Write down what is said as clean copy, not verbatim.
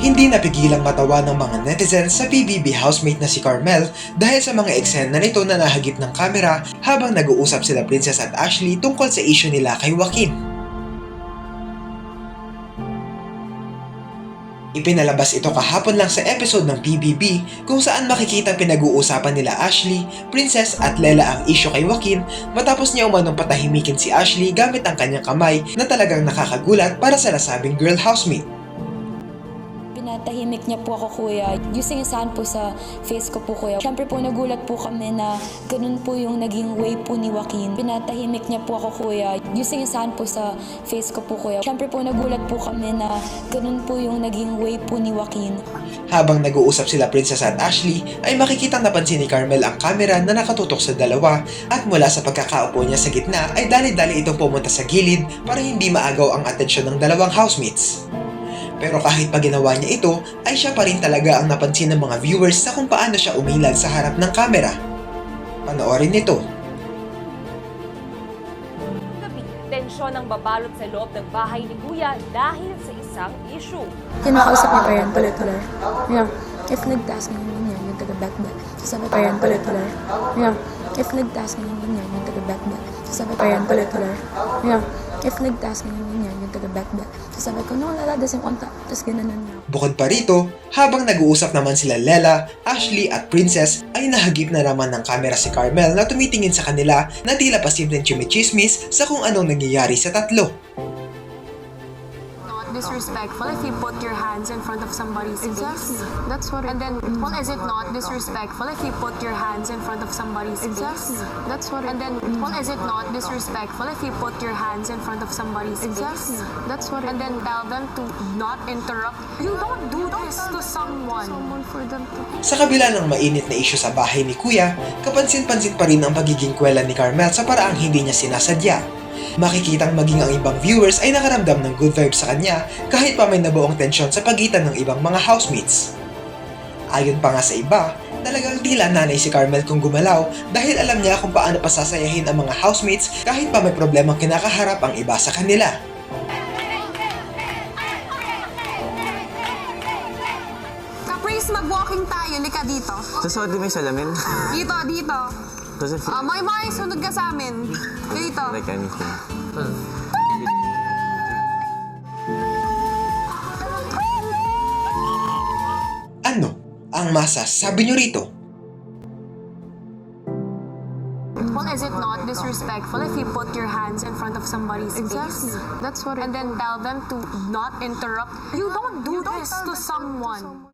Hindi napigilang matawa ng mga netizens sa PBB housemate na si Carmel dahil sa mga eksena nito na nahagip ng kamera habang nag-uusap sila Princess at Ashley tungkol sa issue nila kay Joaquin. Ipinalabas ito kahapon lang sa episode ng PBB kung saan makikitang pinag-uusapan nila Ashley, Princess at Lela ang issue kay Joaquin matapos niya umanong patahimikin si Ashley gamit ang kanyang kamay na talagang nakakagulat para sa nasabing girl housemate. Pinatahimik niya po ako, kuya. Yung singisahan po sa face ko po, kuya. Siyempre po nagulat po kami na ganun po yung naging way po ni Joaquin. Pinatahimik niya po ako, kuya. Yung singisahan po sa face ko po, kuya. Siyempre po nagulat po kami na ganun po yung naging way po ni Joaquin. Habang nag-uusap sila Princess at Ashley ay makikitang napansin ni Carmel ang kamera na nakatutok sa dalawa at mula sa pagkakaupo niya sa gitna ay dali-dali itong pumunta sa gilid para hindi maagaw ang atensyon ng dalawang housemates. Pero kahit pa ginawa niya ito, ay siya pa rin talaga ang napansin ng mga viewers sa kung paano siya umilad sa harap ng kamera. Panoorin nito. Gabi, tensyon ang babalot sa loob ng bahay ni Kuya dahil sa isang issue. Kinakausap niya pa yan, tuloy-tuloy. Yeah. If nagtaas ng ganyan, yung taga-back-back. Sasabi pa yan, tuloy-tuloy. Yeah. If nagtaas ng ganyan, yung taga-back-back. Sasabi pa yan, tuloy-tuloy. Yeah. If nagtaas ng ganyan, yung taga-back-back. Sasabi ko, no, laladas yung konta. Tapos gananan niya. Bukod pa rito, habang nag-uusap naman sila Lela, Ashley at Princess ay nahagip na naman ng kamera si Carmel na tumitingin sa kanila na tila pasimpleng chumichismis sa kung anong nangyayari sa tatlo. Disrespectful if you put your hands in front of somebody's face. That's what And then, well, is it not disrespectful if you put your hands in front of somebody's face? That's what And then, well, is it not disrespectful if you put your hands in front of somebody's face? That's what And then tell them to not interrupt. You don't do this to someone. for them to... Sa kabila ng mainit na isyu sa bahay ni Kuya, kapansin-pansin pa rin ang pagiging kwela ni Carmel sa paraang hindi niya sinasadya. Makikitang maging ang ibang viewers ay nakaramdam ng good vibes sa kanya kahit pa may nabuong tensyon sa pagitan ng ibang mga housemates. Ayon pa nga sa iba, talagang tila nanay si Carmel kung gumalaw dahil alam niya kung paano pasasayahin ang mga housemates kahit pa may problemang kinakaharap ang iba sa kanila. Caprice, mag-walking tayo. Lika dito. Susunod din may salamin. Dito. Doesn't feel May sunod ka sa amin. Dito. like anything. Ano ang masasabi niyo rito? Well, is it not disrespectful if you put your hands in front of somebody's face? That's what And then tell them to not interrupt. You don't do this to someone.